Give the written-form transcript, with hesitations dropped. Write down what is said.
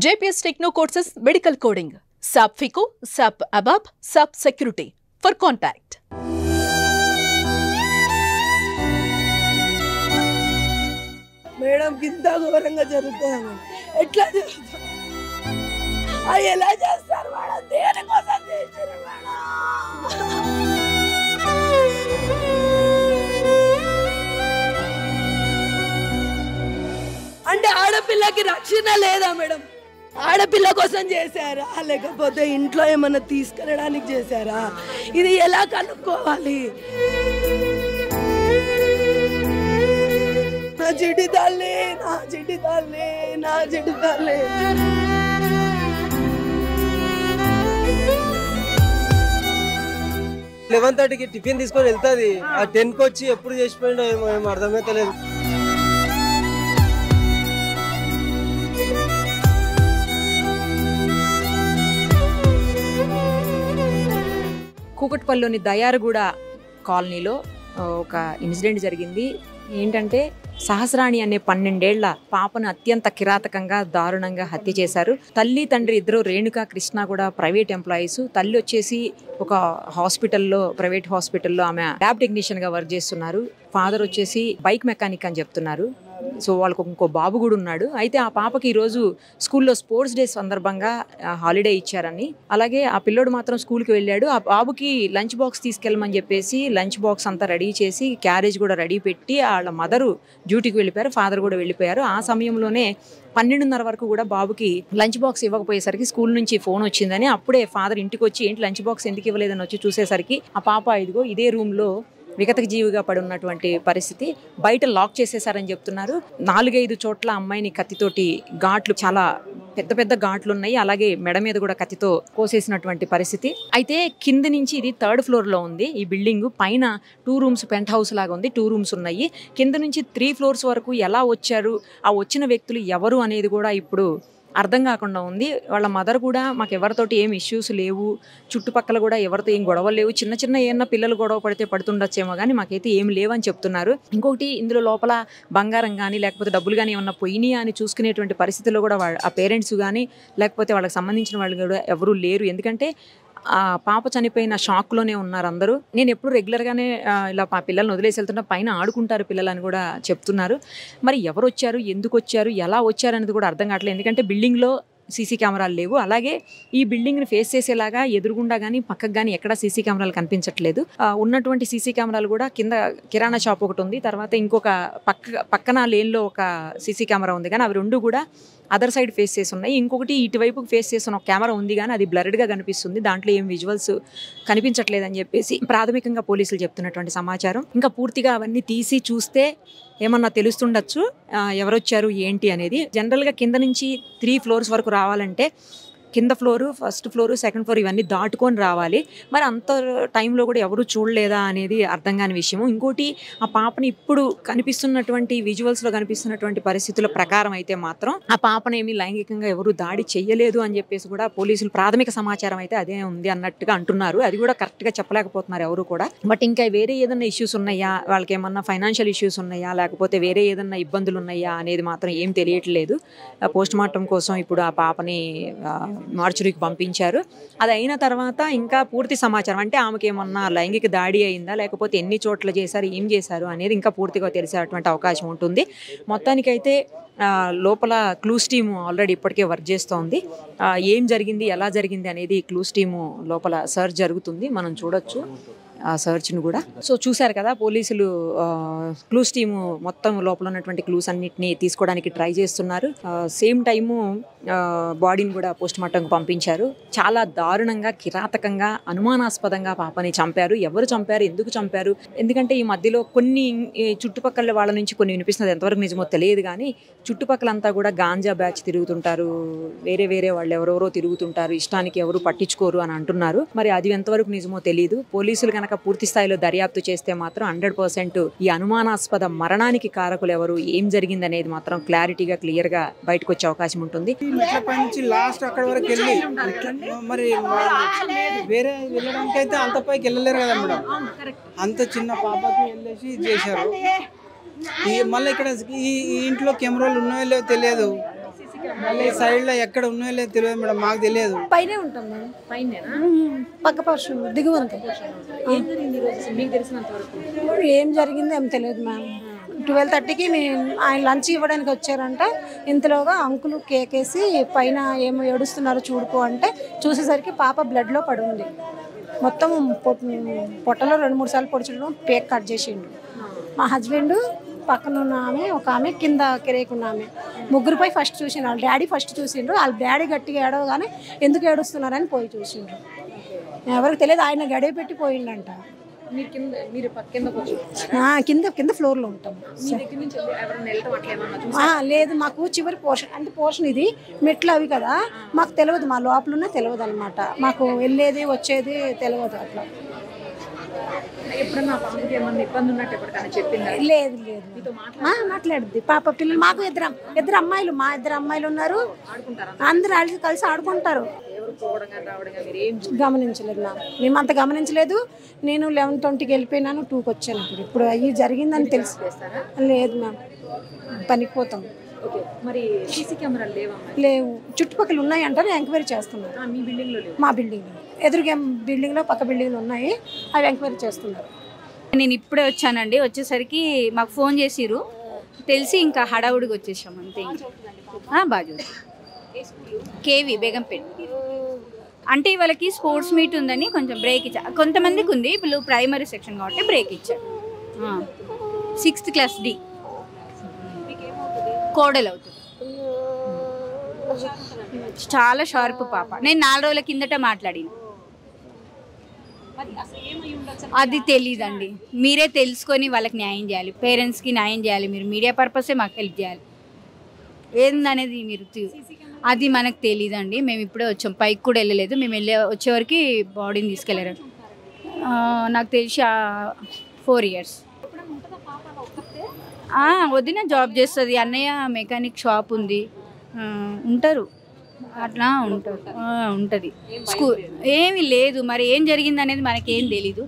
JPS Techno Courses Medical Coding, SAP FICO, SAP ABAP, SAP Security. For contact. Madam కింద ఘోరంగా జరుగుతుంది. ఎట్లా జరుగుతుంది? ఎలా చేస్తారు మేడం? దేనికోసం చేశారు మేడం? అంటే ఆడపిల్లకి రక్షణ లేదా మేడం? ఆడపిల్ల కోసం చేశారా లేకపోతే ఇంట్లో ఏమన్నా తీసుకెళ్ళడానికి చేశారా? ఇది ఎలా కనుక్కోవాలి? నా చిట్టి తల్లి, నా చిట్టి తల్లి, నా చిట్టి తల్లి. 11:30కి టిఫిన్ తీసుకొని వెళ్తుంది. ఆ 10కి వచ్చి ఎప్పుడు చేసిపోయిండో ఏమో అర్థమైతే లేదు. కూకట్పల్లిలోని దయారగూడ కాలనీలో ఒక ఇన్సిడెంట్ జరిగింది. ఏంటంటే సహస్రాణి అనే 12 ఏళ్ల పాపను అత్యంత కిరాతకంగా దారుణంగా హత్య చేశారు. తల్లి తండ్రి ఇద్దరు రేణుకా కృష్ణ కూడా ప్రైవేట్ ఎంప్లాయీస్. తల్లి వచ్చేసి ఒక హాస్పిటల్లో, ప్రైవేట్ హాస్పిటల్లో ఆమె ల్యాబ్ టెక్నీషియన్ గా వర్క్ చేస్తున్నారు. ఫాదర్ వచ్చేసి బైక్ మెకానిక్ అని చెప్తున్నారు. సో వాళ్ళకు ఇంకో బాబు కూడా ఉన్నాడు. అయితే ఆ పాపకి ఈరోజు స్కూల్లో స్పోర్ట్స్ డే సందర్భంగా హాలిడే ఇచ్చారని, అలాగే ఆ పిల్లోడు మాత్రం స్కూల్కి వెళ్ళాడు. ఆ బాబుకి లంచ్ బాక్స్ తీసుకెళ్ళమని చెప్పేసి లంచ్ బాక్స్ అంతా రెడీ చేసి క్యారేజ్ కూడా రెడీ పెట్టి వాళ్ళ మదరు డ్యూటీకి వెళ్ళిపోయారు, ఫాదర్ కూడా వెళ్ళిపోయారు. ఆ సమయంలోనే 12:30 వరకు కూడా బాబుకి లంచ్ బాక్స్ ఇవ్వకపోయేసరికి స్కూల్ నుంచి ఫోన్ వచ్చిందని అప్పుడే ఫాదర్ ఇంటికి వచ్చి ఏంటి లంచ్ బాక్స్ ఎందుకు ఇవ్వలేదని వచ్చి చూసేసరికి ఆ పాప ఇదిగో ఇదే రూమ్లో విగతక జీవిగా పడి ఉన్నటువంటి పరిస్థితి. బయట లాక్ చేసేసారని చెప్తున్నారు. 4-5 చోట్ల అమ్మాయిని కత్తితోటి ఘాట్లు, చాలా పెద్ద పెద్ద ఘాట్లు ఉన్నాయి. అలాగే మెడ మీద కూడా కత్తితో కోసేసినటువంటి పరిస్థితి. అయితే కింద నుంచి ఇది 3rd ఫ్లోర్లో ఉంది ఈ బిల్డింగ్. పైన 2 రూమ్స్ పెంట్ హౌస్ లాగా ఉంది, 2 రూమ్స్ ఉన్నాయి. కింద నుంచి 3 ఫ్లోర్స్ వరకు ఎలా వచ్చారు, ఆ వచ్చిన వ్యక్తులు ఎవరు అనేది కూడా ఇప్పుడు అర్థం కాకుండా ఉంది. వాళ్ళ మదర్ కూడా మాకు ఎవరితోటి ఏం ఇష్యూస్ లేవు, చుట్టుపక్కల కూడా ఎవరితో ఏం గొడవలు లేవు, చిన్న చిన్న ఏమన్నా పిల్లలు గొడవ పడితే పడుతుండొచ్చేమో కానీ మాకైతే ఏం లేవని చెప్తున్నారు. ఇంకొకటి ఇందులో లోపల బంగారం కానీ లేకపోతే డబ్బులు కానీ ఏమన్నా పోయినాయా అని చూసుకునేటువంటి పరిస్థితుల్లో కూడా ఆ పేరెంట్స్ కానీ లేకపోతే వాళ్ళకి సంబంధించిన వాళ్ళు కూడా ఎవరూ లేరు. ఎందుకంటే ఆ పాప చనిపోయిన షాక్లోనే ఉన్నారు అందరూ. నేను ఎప్పుడు రెగ్యులర్గానే ఇలా మా పిల్లల్ని వదిలేసి వెళ్తున్నా, పైన ఆడుకుంటారు పిల్లలు అని కూడా చెప్తున్నారు. మరి ఎవరు వచ్చారు, ఎందుకు వచ్చారు, ఎలా వచ్చారు అనేది కూడా అర్థం కావట్లేదు. ఎందుకంటే బిల్డింగ్లో సీసీ కెమెరాలు లేవు. అలాగే ఈ బిల్డింగ్ని ఫేస్ చేసేలాగా ఎదురుగుండా కానీ పక్కకు కానీ ఎక్కడ సీసీ కెమెరాలు కనిపించట్లేదు. ఉన్నటువంటి సీసీ కెమెరాలు కూడా కింద కిరాణా షాప్ ఒకటి ఉంది, తర్వాత ఇంకొక పక్కన లేన్లో ఒక సీసీ కెమెరా ఉంది, కానీ అవి రెండు కూడా అదర్ సైడ్ ఫేస్ చేసి ఉన్నాయి. ఇంకొకటి ఇటువైపుకి ఫేస్ చేస్తున్న ఒక కెమెరా ఉంది, కానీ అది బ్లర్డ్గా కనిపిస్తుంది, దాంట్లో ఏం విజువల్స్ కనిపించట్లేదని చెప్పేసి ప్రాథమికంగా పోలీసులు చెప్తున్నటువంటి సమాచారం. ఇంకా పూర్తిగా అవన్నీ తీసి చూస్తే ఏమన్నా తెలుస్తుండొచ్చు ఎవరొచ్చారు ఏంటి అనేది. జనరల్గా కింద నుంచి 3 ఫ్లోర్స్ వరకు రావాలంటే కింద floor, first floor, second floor ఇవన్నీ దాటుకొని రావాలి. మరి అంత టైంలో కూడా ఎవరు చూడలేదా అనేది అర్థం కాని విషయము. ఇంకోటి ఆ పాపని ఇప్పుడు కనిపిస్తున్నటువంటి విజువల్స్లో కనిపిస్తున్నటువంటి పరిస్థితుల ప్రకారం అయితే మాత్రం ఆ పాపనేమి లైంగికంగా ఎవరు దాడి చెయ్యలేదు అని చెప్పేసి కూడా పోలీసులు ప్రాథమిక సమాచారం అయితే అదే ఉంది అన్నట్టుగా అంటున్నారు. అది కూడా కరెక్ట్గా చెప్పలేకపోతున్నారు ఎవరు కూడా. బట్ ఇంకా వేరే ఏదన్నా ఇష్యూస్ ఉన్నాయా, వాళ్ళకి ఏమన్నా ఫైనాన్షియల్ ఇష్యూస్ ఉన్నాయా, లేకపోతే వేరే ఏదన్నా ఇబ్బందులు ఉన్నాయా అనేది మాత్రం ఏం తెలియట్లేదు. పోస్ట్ మార్టం కోసం ఇప్పుడు ఆ పాపని మార్చురీకి పంపించారు. అది అయిన తర్వాత ఇంకా పూర్తి సమాచారం, అంటే ఆమెకి ఏమన్నా లైంగిక దాడి అయిందా లేకపోతే ఎన్ని చోట్ల చేశారు, ఏం చేశారు అనేది ఇంకా పూర్తిగా తెలిసేటువంటి అవకాశం ఉంటుంది. మొత్తానికైతే లోపల క్లూస్ టీము ఆల్రెడీ ఇప్పటికే వర్క్ చేస్తోంది. ఏం జరిగింది, ఎలా జరిగింది అనేది క్లూస్ టీము లోపల సర్చ్ జరుగుతుంది, మనం చూడొచ్చు ఆ సర్చ్ను కూడా. సో చూశారు కదా, పోలీసులు క్లూస్ టీము మొత్తం లోపల ఉన్నటువంటి క్లూస్ అన్నిటిని తీసుకోవడానికి ట్రై చేస్తున్నారు. సేమ్ టైము బాడీని కూడా పోస్ట్ మార్టంకు పంపించారు. చాలా దారుణంగా, కిరాతకంగా, అనుమానాస్పదంగా పాపని చంపారు. ఎవరు చంపారు, ఎందుకు చంపారు, ఎందుకంటే ఈ మధ్యలో కొన్ని చుట్టుపక్కల వాళ్ళ నుంచి కొన్ని వినిపిస్తున్నది, ఎంతవరకు నిజమో తెలియదు కానీ చుట్టుపక్కలంతా కూడా గాంజా బ్యాచ్ తిరుగుతుంటారు, వేరే వేరే వాళ్ళు ఎవరెవరో తిరుగుతుంటారు, ఇష్టానికి ఎవరు పట్టించుకోరు అని అంటున్నారు. మరి అది ఎంతవరకు నిజమో తెలియదు. పోలీసులు కనుక పూర్తి స్థాయిలో దర్యాప్తు చేస్తే మాత్రం 100% ఈ అనుమానాస్పద మరణానికి కారకులు ఎవరు, ఏం జరిగింది అనేది మాత్రం క్లారిటీగా, క్లియర్గా బయటకు వచ్చే అవకాశం ఉంటుంది. లాస్ట్ అక్కడ వరకు వెళ్ళి మరి వేరే వెళ్ళడానికి అయితే అంత పైకి వెళ్ళలేరు కదా మేడం. అంత చిన్న పాపకి వెళ్ళేసి చేశారు. మళ్ళీ ఇక్కడ ఈ ఇంట్లో కెమెరాలు ఉన్నాయో లేవో తెలియదు. మళ్ళీ సైడ్లో ఎక్కడ ఉన్నాయో లేదు తెలియదు మేడం, మాకు తెలియదు. పైనే ఉంటాం మేము, పక్క పర్షం దిగువనక. ఏం జరిగిందో ఏం తెలియదు మ్యామ్. 12:30కి ఆయన లంచ్ ఇవ్వడానికి వచ్చారంట. ఇంతలోగా అంకులు కేక్ వేసి పైన ఏమో ఏడుస్తున్నారు చూడుకో అంటే చూసేసరికి పాప బ్లడ్లో పడి ఉంది. మొత్తం పొట్టలో 2-3 సార్లు పొడిచడం, పేక్ కట్ చేసిండు. మా హస్బెండ్ పక్కన ఉన్న ఆమె, ఒక ఆమె కింద కిరేకున్న ఆమె, ముగ్గురిపై ఫస్ట్ చూసిండు. వాళ్ళ డాడీ ఫస్ట్ చూసిండ్రు. వాళ్ళ డాడీ గట్టిగా ఏడవగానే ఎందుకు ఏడుస్తున్నారని పోయి చూసిండ్రు. ఎవరికి తెలియదు, ఆయన గడియ పెట్టి పోయిండంట. కింద ఫ్లోర్లో ఉంటాం. లేదు, మాకు చివరి పోర్షన్ అంటే పోర్షన్ ఇది మెట్లు అవి కదా, మాకు తెలియదు. మా లోపలనే తెలియదు అనమాట, మాకు వెళ్ళేది వచ్చేది తెలియదు. అట్లా లేదు లేదు మాట్లాడుద్ది పాప. పిల్లలు మాకు ఇద్దరు అమ్మాయిలు, మా ఇద్దరు అమ్మాయిలు ఉన్నారు. అందరూ కలిసి ఆడుకుంటారు. గమనించలేదు మేము అంత గమనించలేదు. నేను 11:20కి వెళ్ళిపోయినాను, 2కి వచ్చాను. ఇప్పుడు అయ్యి జరిగిందని తెలుసు. లేదు మ్యామ్, పనికి పోతాం. లేవు, చుట్టుపక్కల ఉన్నాయి అంటారు, ఎంక్వైరీ చేస్తున్నారు. మా బిల్డింగ్లో ఎదురుగా బిల్డింగ్లో పక్క బిల్డింగ్లు ఉన్నాయి, అవి ఎంక్వైరీ చేస్తున్నారు. నేను ఇప్పుడే వచ్చానండి. వచ్చేసరికి మాకు ఫోన్ చేసిరు, తెలిసి ఇంకా హడావుడికి వచ్చేసాం అంతే. బాగా కేవీ బేగంపేట. అంటే వాళ్ళకి స్పోర్ట్స్ మీట్ ఉందని కొంచెం బ్రేక్ ఇచ్చారు. కొంతమందికి ఉంది, ఇప్పుడు ప్రైమరీ సెక్షన్ కాబట్టి బ్రేక్ ఇచ్చారు. 6th క్లాస్ డి కోడలు అవుతుంది. చాలా షార్ప్ పాప. నేను 4 రోజుల కిందట మాట్లాడిన. అది తెలీదండి, మీరే తెలుసుకొని వాళ్ళకి న్యాయం చేయాలి, పేరెంట్స్కి న్యాయం చేయాలి. మీరు మీడియా పర్పసే మాకు హెల్ప్ చేయాలి. ఏందనేది మీరు అది మనకు తెలీదండి. మేము ఇప్పుడే వచ్చాం, పైకి కూడా వెళ్ళలేదు. మేము వచ్చేవరకు బాడీని తీసుకెళ్ళారు. నాకు తెలిసి 4 years. వదిన జాబ్ చేస్తుంది, అన్నయ్య మెకానిక్ షాప్ ఉంది, ఉంటారు. అట్లా ఉంటుంది. స్కూల్ ఏమీ లేదు, మరి ఏం జరిగింది అనేది మనకేం తెలీదు.